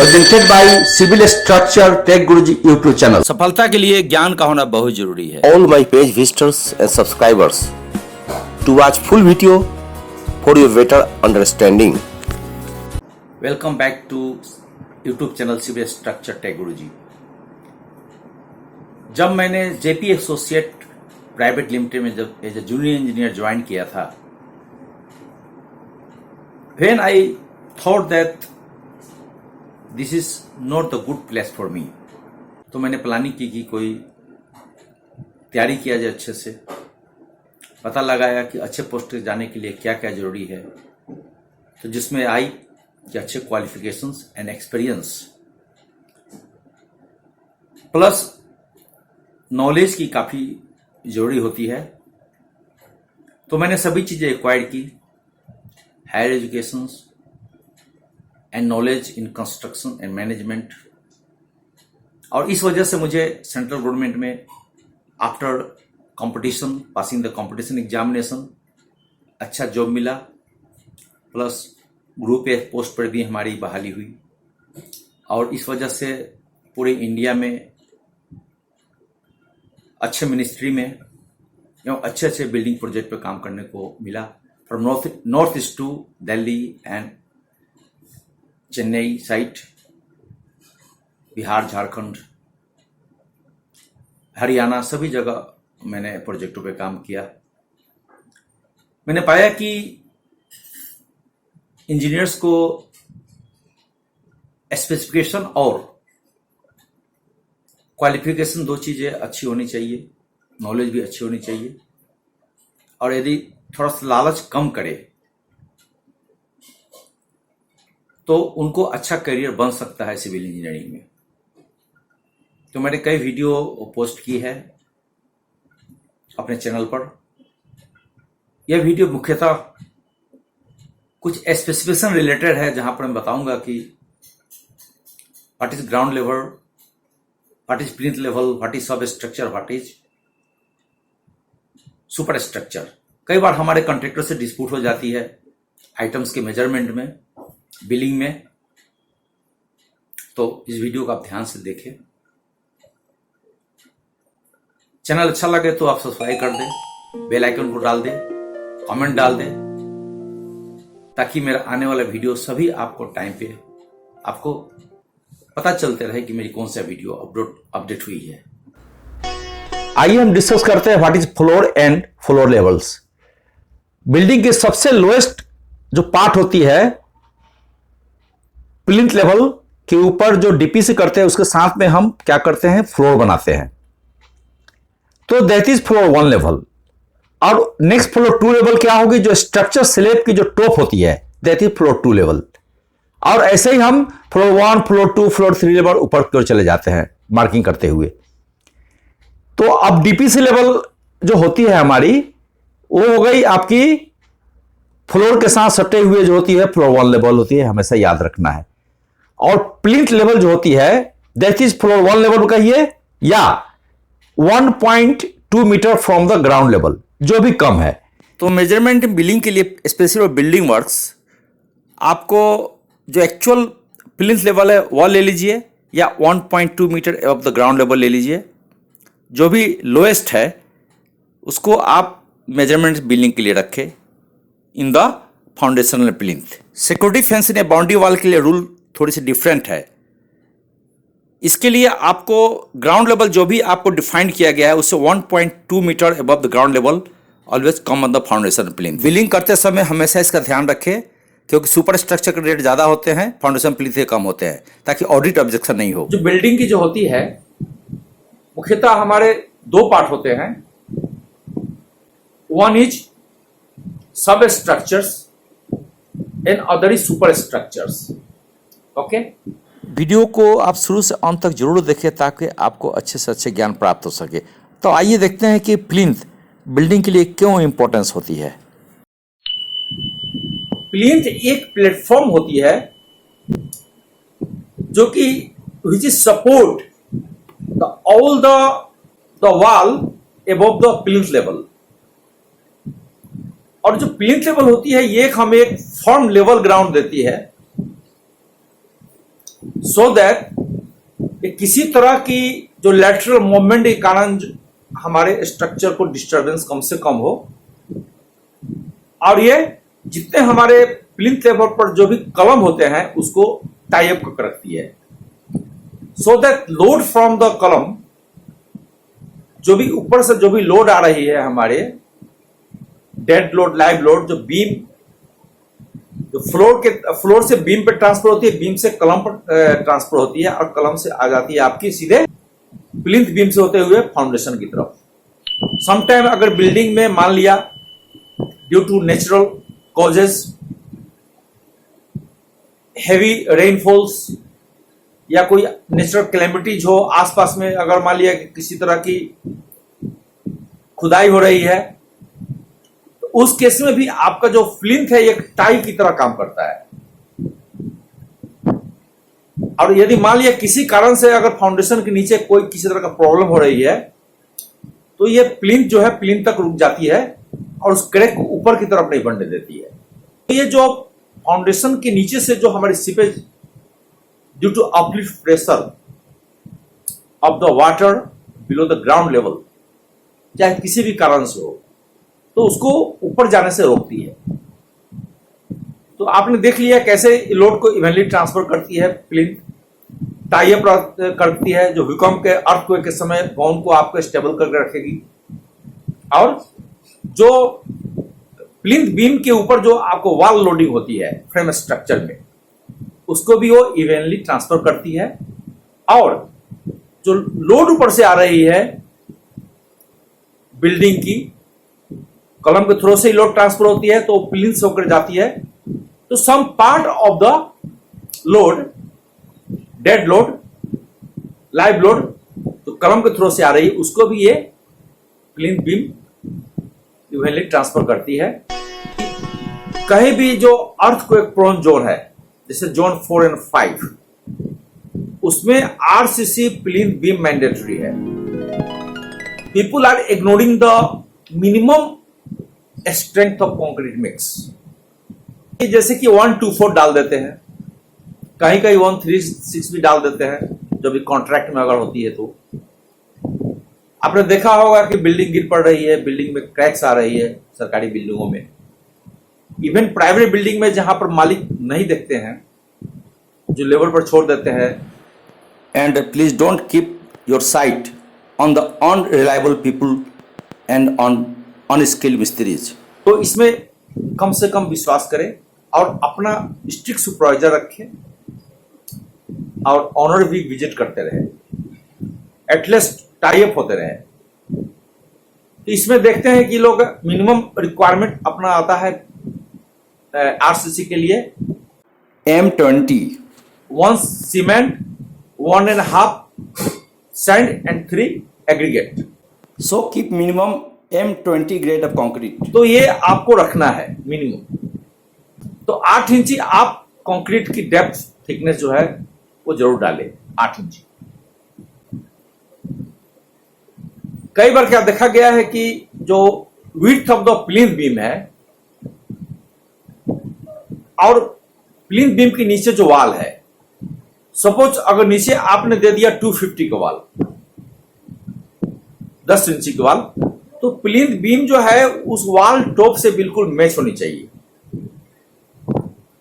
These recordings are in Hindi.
Presented by Civil Structure Tech Guruji YouTube channel. सफलता के लिए ज्ञान का होना बहुत जरूरी है. All my page visitors and subscribers to watch full video for your better understanding. Welcome back to YouTube channel civil structure tech Guruji. जब मैंने जेपी एसोसिएट प्राइवेट लिमिटेड में जब as a junior engineer join किया था, when I thought that this is not the good place for me, तो मैंने प्लानिंग की कि कोई तैयारी किया जाए, अच्छे से पता लगाया कि अच्छे पोस्ट पे जाने के लिए क्या क्या जरूरी है, तो जिसमें आई कि अच्छे qualifications and experience plus knowledge की काफ़ी जरूरी होती है. तो मैंने सभी चीज़ें एक्वायर्ड की, higher educations and knowledge in construction and management. और इस वजह से मुझे सेंट्रल गवर्नमेंट में after competition, passing the competition examination, अच्छा जॉब मिला. प्लस ग्रुप ए पोस्ट पर भी हमारी बहाली हुई और इस वजह से पूरे इंडिया में अच्छे मिनिस्ट्री में एवं अच्छे अच्छे बिल्डिंग प्रोजेक्ट पर काम करने को मिला. From north east to Delhi and Chennai site, Bihar, Jharkhand, Haryana, सभी जगह मैंने प्रोजेक्टों पे काम किया. मैंने पाया कि इंजीनियर्स को स्पेसिफिकेशन और क्वालिफिकेशन दो चीजें अच्छी होनी चाहिए, नॉलेज भी अच्छी होनी चाहिए. और यदि थोड़ा सा लालच कम करे तो उनको अच्छा करियर बन सकता है सिविल इंजीनियरिंग में. तो मैंने कई वीडियो पोस्ट की है अपने चैनल पर. यह वीडियो मुख्यतः कुछ स्पेसिफिकेशन रिलेटेड है, जहां पर मैं बताऊंगा कि what is ground level, what is plinth level, what is sub structure, what is super structure. कई बार हमारे कॉन्ट्रैक्टर से डिस्प्यूट हो जाती है आइटम्स के मेजरमेंट में, बिलिंग में. तो इस वीडियो को आप ध्यान से देखें. चैनल अच्छा लगे तो आप सब्सक्राइब कर दें, बेल आइकन को डाल दें, कमेंट डाल दें, ताकि मेरा आने वाला वीडियो सभी आपको टाइम पे आपको पता चलते रहे कि मेरी कौन सा वीडियो अपडेट हुई है. आइए हम डिस्कस करते हैं what is floor and floor levels. Building के सबसे लोएस्ट जो पार्ट होती है, प्लिंथ लेवल के ऊपर जो डीपीसी करते हैं, उसके साथ में हम क्या करते हैं, फ्लोर बनाते हैं. तो दैट इज फ्लोर 1 लेवल. और नेक्स्ट फ्लोर 2 लेवल क्या होगी, जो स्ट्रक्चर स्लैब की जो टॉप होती है, दैट इज फ्लोर 2 लेवल. और ऐसे ही हम फ्लोर 1, फ्लोर 2, फ्लोर 3 लेवल ऊपर की ओर चले जाते हैं मार्किंग करते हुए. तो अब डीपीसी लेवल जो होती है हमारी, वो हो गई आपकी फ्लोर के साथ सटे हुए जो होती है, फ्लोर 1 लेवल होती है, हमेशा याद रखना है. और प्लिंथ लेवल जो होती है, दैट इज फ्लोर 1 लेवल कहिए या 1.2 metre from the ground level, जो भी कम है. तो मेजरमेंट बिल्डिंग के लिए स्पेशल बिल्डिंग वर्क्स, आपको जो एक्चुअल प्लिंथ लेवल है वह ले लीजिए या 1.2 metre above the ground level ले लीजिए. जो भी लोएस्ट है उसको आप मेजरमेंट बिल्डिंग के लिए रखें in the foundational plinth. Security fencing या बाउंड्री वॉल के लिए रूल थोड़ी सी डिफरेंट है. इसके लिए आपको ग्राउंड लेवल जो भी आपको डिफाइंड किया गया है, उससे 1.2 metre above the ground level always come on the foundation plinth. Building करते समय हमेशा इसका ध्यान रखें, क्योंकि सुपर स्ट्रक्चर के रेट ज़्यादा होते हैं, फाउंडेशन प्लिंथ से कम होते हैं, ताकि ऑडिट ऑब्जेक्शन नहीं हो. जो बिल्डिंग की जो होती है, मुख्यतः हमारे 2 पार्ट होते हैं. वन इज सब structures and other is super structures. Okay, video को आप शुरू से अंत तक जरूर देखें ताकि आपको अच्छे से अच्छे ज्ञान प्राप्त हो सके. तो आइए देखते हैं कि प्लिंथ बिल्डिंग के लिए क्यों इंपॉर्टेंस होती है. प्लिंथ एक प्लेटफॉर्म होती है जो कि which is support all the wall above the plinth level. और जो प्लिंथ लेवल होती है, ये हमें एक फर्म लेवल ग्राउंड देती है सो दैट किसी तरह की जो लैटरल मूवमेंट के कारण हमारे स्ट्रक्चर को डिस्टरबेंस कम से कम हो, और ये जितने हमारे प्लिंथ लेवल पर जो भी कॉलम होते हैं उसको टाई अप कर रखती है, so that load from the column, जो भी ऊपर से जो भी लोड आ रही है हमारे डेड लोड, लाइव लोड, जो बीम, जो फ्लोर से बीम पे ट्रांसफर होती है, बीम से कॉलम पर ट्रांसफर होती है, और कॉलम से आ जाती है आपकी सीधे प्लिंथ बीम से होते हुए फाउंडेशन की तरफ। समटाइम अगर बिल्डिंग में मान लिया due to natural causes, heavy rainfalls या कोई नेचुरल कैलेमिटीज हो आसपास में, अगर मान लिया कि किसी तरह की खुदाई हो रही है, तो उस केस में भी आपका जो प्लिंथ है एक टाई की तरह काम करता है। और यदि मान लिया किसी कारण से अगर फाउंडेशन के नीचे कोई किसी तरह का प्रॉब्लम हो रही है, तो ये प्लिंथ जो है प्लिंथ तक रुक जाती है और उस क्रैक को ऊपर की तरफ नहीं बढ़ने देती है। तो ये जो फाउंडेशन के नीचे से जो हमारी seepage due to uplift pressure of the water below the ground level, चाहे किसी भी कारण से हो, तो उसको ऊपर जाने से रोकती है। तो आपने देख लिया कैसे लोड को इवनली ट्रांसफर करती है प्लिंथ, टाई अप करती है, जो भूकंप के अर्थक्वेक के समय बाउंड को आपको स्टेबल करके रखेगी, और जो प्लिंथ बीम के ऊपर जो आपको वॉल लोडिंग होती है फ्रेम स्ट्रक्चर में, उसको भी वो इवनली ट्रांसफर करती है। और जो लोड ऊपर से आ रही है बिल्डिंग की, कॉलम के थ्रू से ही लोड ट्रांसफर होती है, तो प्लिंथ से होकर जाती है, तो some part of the load, dead load, live load, तो कॉलम के थ्रू से आ रही है, उसको भी ये प्लिंथ बीम इवनली ट्रांसफर करती है। कहीं भी जो अर्थक्वेक प्रोन जोन है, जैसे जोन 4 और 5, उसमें आरसीसी प्लिंथ बीम मैंडेटरी है। People are ignoring the minimum strength of concrete mix, जैसे कि 124 डाल देते हैं, कहीं कहीं 136 भी डाल देते हैं, जो भी कॉन्ट्रैक्ट में अगर होती है। तो आपने देखा होगा कि बिल्डिंग गिर पड़ रही है, बिल्डिंग में क्रैक्स आ रही है, सरकारी बिल्डिंगों में, इवन प्राइवेट बिल्डिंग में जहां पर मालिक नहीं देखते हैं, जो लेवल पर छोड़ देते हैं। And please don't keep your sight on the unreliable people and on unskilled मिस्त्रीज। तो इसमें कम से कम विश्वास करें और अपना स्ट्रिक्ट सुपरवाइजर रखें और ऑनर भी विजिट करते रहे, एटलीस्ट टाई अप होते रहे। तो इसमें देखते हैं कि लोग मिनिमम रिक्वायरमेंट अपना आता है आरसीसी के लिए M20 1 cement, 1.5 sand and 3 aggregate. so keep minimum M20 grade of concrete। तो ये आपको रखना है मिनिमम। तो 8 इंची आप कंक्रीट की डेप्थ थिकनेस जो है वो जरूर डालें, 8 इंची। कई बार क्या देखा गया है कि जो width of the plinth beam है और प्लिंथ बीम के नीचे जो वाल है, सपोज अगर नीचे आपने दे दिया 250 का वाल, 10 इंची का वाल, तो प्लिंथ बीम जो है उस वाल टॉप से बिल्कुल मैच होनी चाहिए।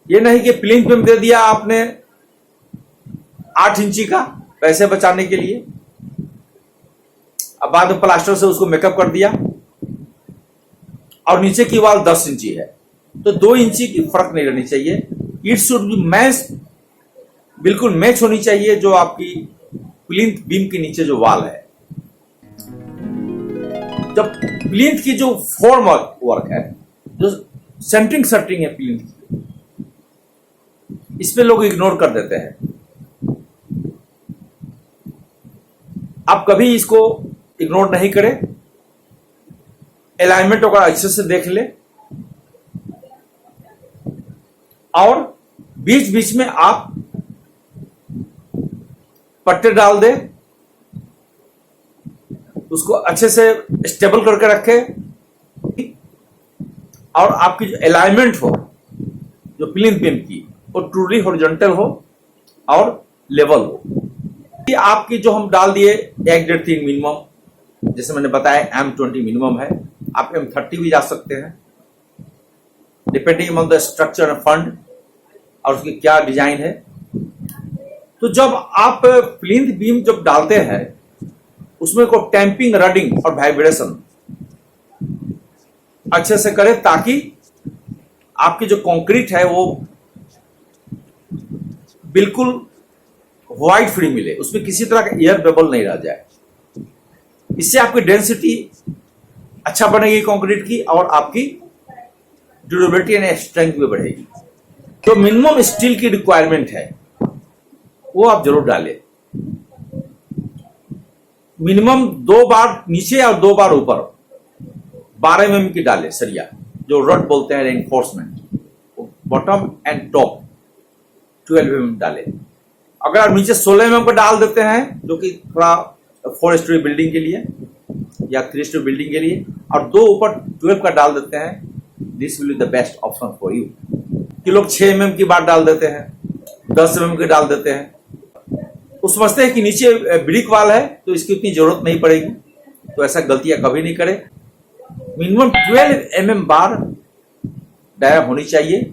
ये नहीं कि प्लिंथ बीम दे दिया आपने 8 इंची का पैसे बचाने के लिए, अब बाद में प्लास्टर से उसको मेकअप कर दिया, और नीचे की वाल 10 इंची है, तो 2 इंची की फर्क नहीं रहनी चाहिए। इट शुड बी मैच, बिल्कुल मैच होनी चाहिए जो आपकी प्लिंथ बीम के नीचे जो वाल है। जब प्लिंथ की जो फॉर्म वर्क है, जो सेंटरिंग सटरिंग है प्लिंथ की, इसमें लोग इग्नोर कर देते हैं। आप कभी इसको इग्नोर नहीं करें, अलाइनमेंट वगैरह अच्छे से देख ले, और बीच बीच में आप पट्टे डाल दे, उसको अच्छे से स्टेबल करके रखे, और आपकी जो अलाइनमेंट हो जो प्लिंथ बीम की वो ट्रूली हॉरिजॉन्टल हो और लेवल हो। कि आपकी जो हम डाल दिए 1.5-3 मिनिमम, जैसे मैंने बताया M20 मिनिमम है, आप M30 भी जा सकते हैं depending on the structure end fund और उसकी क्या डिजाइन है। तो जब आप प्लिंथ बीम जब डालते हैं उसमें को टैंपिंग, रडिंग और वाइब्रेशन अच्छे से करें ताकि आपकी जो कंक्रीट है वो बिल्कुल वाइड फ्री मिले, उसमें किसी तरह का एयर बबल नहीं रह जाए। इससे आपकी डेंसिटी अच्छा बनेगी कंक्रीट की और आपकी ड्यूरेबिलिटी एंड स्ट्रेंथ भी बढ़ेगी। तो मिनिमम स्टील की रिक्वायरमेंट है वो आप जरूर डालें। मिनिमम 2 बार नीचे और 2 बार ऊपर 12 mm की डालें सरिया, जो रड बोलते हैं reinforcement, bottom and top 12 mm डालें। अगर आप नीचे 16 mm का डाल देते हैं जो कि थोड़ा 4 स्टोरी बिल्डिंग के लिए या 3 स्टोरी बिल्डिंग के लिए, और 2 ऊपर 12 का डाल देते हैं, this will be the best option for you. कि लोग 6 mm की बात डाल देते हैं, 10 mm की डाल देते हैं, वो समझते हैं कि नीचे ब्रिक वाल है तो इसकी उतनी जरूरत नहीं पड़ेगी। तो ऐसा गलतियां कभी नहीं करें। मिनिमम 12 mm बार डाया होनी चाहिए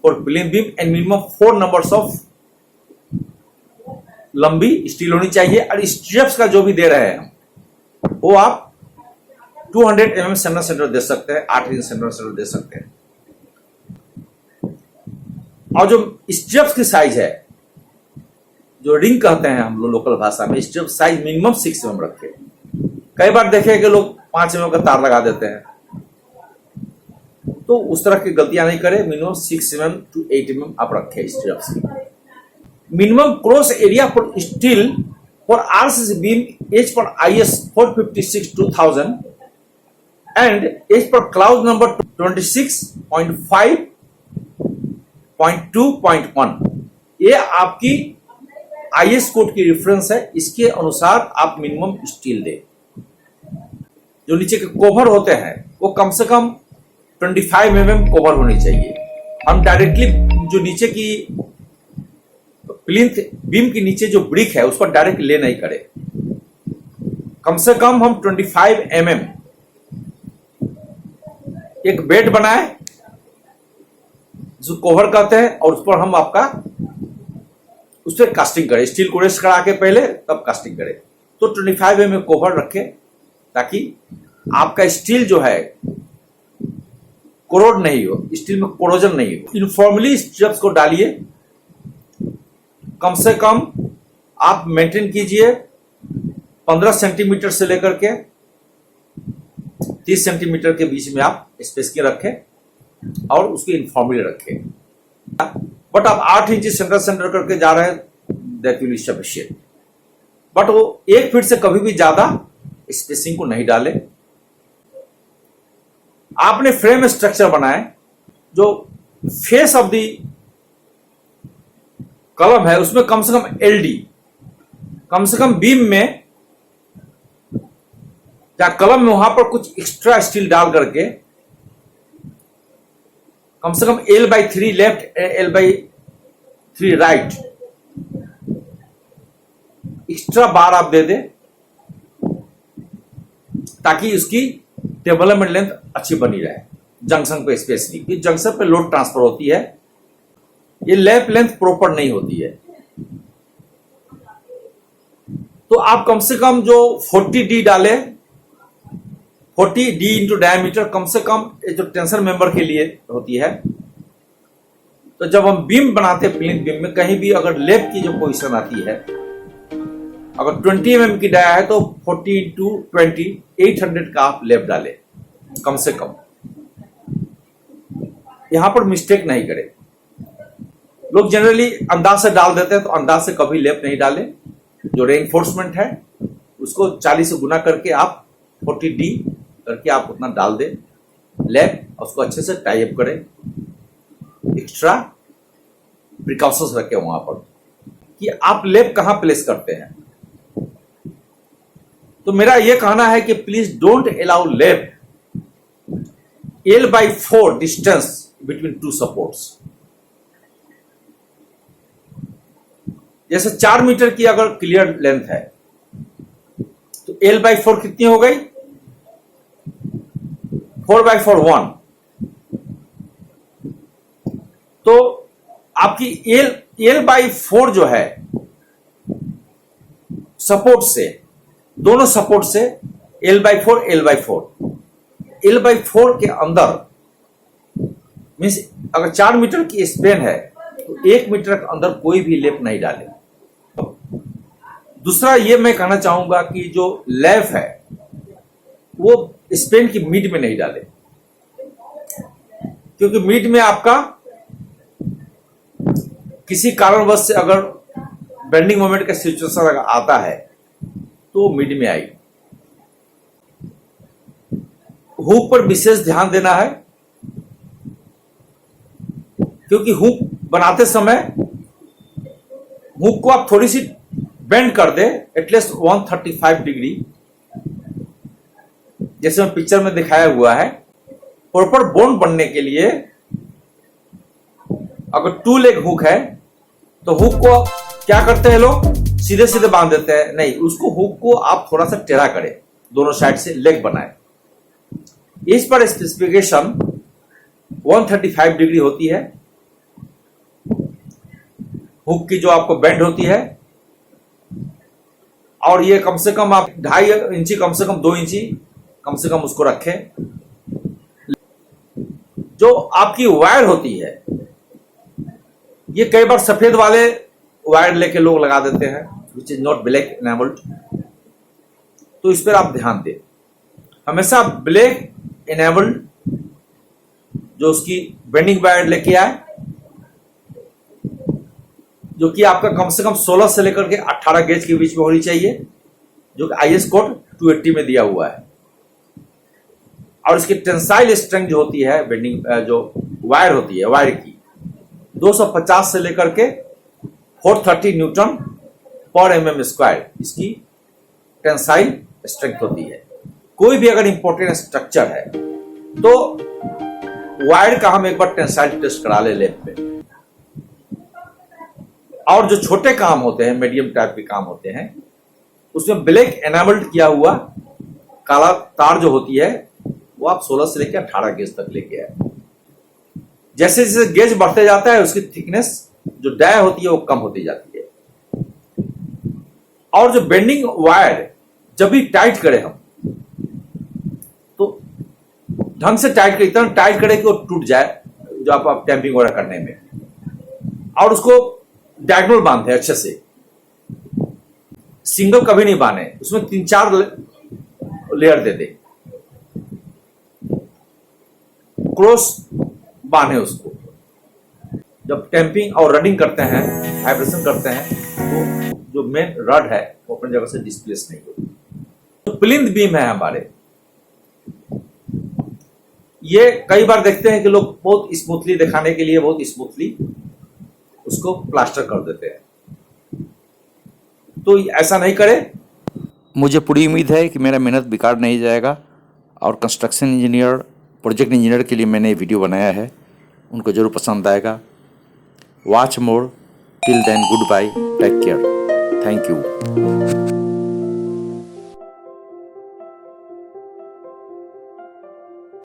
और plinth beam and minimum 4 numbers of लंबी स्टील होनी चाहिए। और स्ट्रिप्स का जो भी दे रहे हैं वो आप 200 mm सेंटर दे सकते हैं, 8 इंच सेंटर दे सकते हैं। और जो स्ट्रिप्स की साइज है, जो रिंग कहते हैं हम लोग लोकल भाषा में, स्ट्रिप साइज मिनिमम 6 mm रखें। कई बार देखे कि लोग 5 mm का तार लगा देते हैं, तो उस तरह की गलतियां नहीं करें। मिनिमम 6 mm to 8 mm आप रखें स्ट्रिप्स की। Minimum cross area for steel for RCC beam as per IS 456/2000 and as per clause number 26.5.2.1। ये आपकी IS कोड की रेफरेंस है, इसके अनुसार आप मिनिमम स्टील दें। जो नीचे के कवर होते हैं वो कम से कम 25 mm कवर होनी चाहिए। हम डायरेक्टली जो नीचे की प्लिंथ बीम के नीचे जो ब्रिक है उस पर डायरेक्ट ले नहीं करें। कम से कम हम 25 mm एक बेड बनाए जो कवर कहते हैं, और उस पर हम आपका उस पर कास्टिंग करें। स्टील को रेस्ट करा के पहले तब कास्टिंग करें। तो 25 mm कवर रखें ताकि आपका स्टील जो है कोरोड नहीं हो, स्टील में कोरोजन नहीं हो। यूनिफॉर्मली स्ट्रिप्स को डालिए। कम से कम आप मेंटेन कीजिए 15 सेंटीमीटर से लेकर के 30 सेंटीमीटर के बीच में आप स्पेस के रखें और उसको यूनिफॉर्मली रखें। बट आप 8 इंच सेंटर करके जा रहे हैं, that will be sufficient. But वो 1 फीट से कभी भी ज्यादा स्पेसिंग को नहीं डालें। आपने फ्रेम स्ट्रक्चर बनाए, जो फेस ऑफ दी कॉलम है उसमें कम से कम LD, कम से कम बीम में या कॉलम में वहां पर कुछ एक्स्ट्रा स्टील डाल करके कम से कम L/3 left, L/3 right extra bar आप दे दें ताकि उसकी डेवलपमेंट लेंथ अच्छी बनी रहे जंक्शन पे। स्पेशली जंक्शन पे लोड ट्रांसफर होती है, ये लैप लेंथ प्रॉपर नहीं होती है। तो आप कम से कम जो 40D डाले, 40D इंटू डायमीटर, कम से कम जो टेंशन मेंबर के लिए होती है। तो जब हम बीम बनाते हैं प्लिंथ बीम में कहीं भी अगर लेप की जो पोजीशन आती है, अगर 20 mm की डाया है तो 40 इंटू 20 800 का आप लेप डाले कम से कम। यहां पर मिस्टेक नहीं करें। लोग जनरली अंदाज से डाल देते हैं, तो अंदाज से कभी लेप नहीं डालें। जो रेनफोर्समेंट है उसको 40 से गुना करके आप 40D करके आप उतना डाल दें लेप, उसको अच्छे से टाई अप करें। एक्स्ट्रा प्रिकॉशंस रखें वहां पर कि आप लेप कहां प्लेस करते हैं। तो मेरा यह कहना है कि प्लीज डोंट अलाउ लेप L/4 डिस्टेंस बिटवीन 2 सपोर्ट्स। जैसे 4 मीटर की अगर क्लियर लेंथ है तो L/4 कितनी हो गई? 4/4 1। तो आपकी L/4 जो है सपोर्ट से, दोनों सपोर्ट से L/4 L/4 के अंदर मीन्स अगर 4 मीटर की स्पेन है तो 1 मीटर के अंदर कोई भी लेप नहीं डाले। दूसरा ये मैं कहना चाहूंगा कि जो लैप है वो स्पेन की मिड में नहीं डाले, क्योंकि मिड में आपका किसी कारणवश से अगर बेंडिंग मोमेंट का सिचुएशन अगर आता है तो मिड में आएगी। हुक पर विशेष ध्यान देना है, क्योंकि हुक बनाते समय हुक को आप थोड़ी सी बेंड कर दे एटलीस्ट 135 डिग्री, जैसे मैं पिक्चर में दिखाया हुआ है। प्रॉपर बोन बनने के लिए अगर 2 लेग हुक है तो हुक को क्या करते हैं लोग, सीधे सीधे बांध देते हैं। नहीं, उसको हुक को आप थोड़ा सा टेढ़ा करें, दोनों साइड से लेग बनाए। इस पर स्पेसिफिकेशन 135 डिग्री होती है हुक की जो आपको बेंड होती है, और ये कम से कम आप 2.5 इंची, कम से कम 2 इंची कम से कम उसको रखें। जो आपकी वायर होती है, ये कई बार सफेद वाले वायर लेके लोग लगा देते हैं, which is not black enabled, तो इस पर आप ध्यान दें। हमेशा ब्लैक इनेबल्ड जो उसकी बेंडिंग वायर लेके आए, जो कि आपका कम से कम 16 से लेकर के 18 गेज के बीच में होनी चाहिए, जो कि IS कोड 280 में दिया हुआ है। और इसकी टेंसाइल स्ट्रेंथ जो होती है, बेंडिंग जो वायर होती है, वायर की 250 से लेकर के 430 न्यूटन पर mm², इसकी टेंसाइल स्ट्रेंथ होती है। कोई भी अगर इंपॉर्टेंट स्ट्रक्चर है तो वायर का हम एक बार टेंसाइल टेस्ट करा ले लैब पे। और जो छोटे काम होते हैं, मीडियम टाइप के काम होते हैं, उसमें ब्लैक एनामल्ड किया हुआ काला तार जो होती है वो आप 16 से लेकर 18 गेज तक लेके आए। जैसे जैसे गेज बढ़ते जाता है उसकी थिकनेस जो डाय होती है वो कम होती जाती है। और जो बेंडिंग वायर जब भी टाइट करें हम, तो ढंग से टाइट करें, इतना टाइट करें कि वो टूट जाए, जो आप टैंपिंग वगैरह करने में, और उसको डायगोनल बांधे अच्छे से, सिंगल कभी नहीं बांधे, उसमें 3-4 लेयर दे दे, क्रॉस बांधे उसको। जब टैंपिंग और रडिंग करते हैं, वाइब्रेशन करते हैं, तो जो मेन रड है वो अपनी जगह से डिस्प्लेस नहीं होती। तो प्लिंथ बीम है हमारे, ये कई बार देखते हैं कि लोग बहुत स्मूथली दिखाने के लिए बहुत स्मूथली उसको प्लास्टर कर देते हैं, तो ऐसा नहीं करें। मुझे पूरी उम्मीद है कि मेरा मेहनत बेकार नहीं जाएगा, और कंस्ट्रक्शन इंजीनियर, प्रोजेक्ट इंजीनियर के लिए मैंने ये वीडियो बनाया है, उनको ज़रूर पसंद आएगा। Watch more, till then good bye, take care, thank you.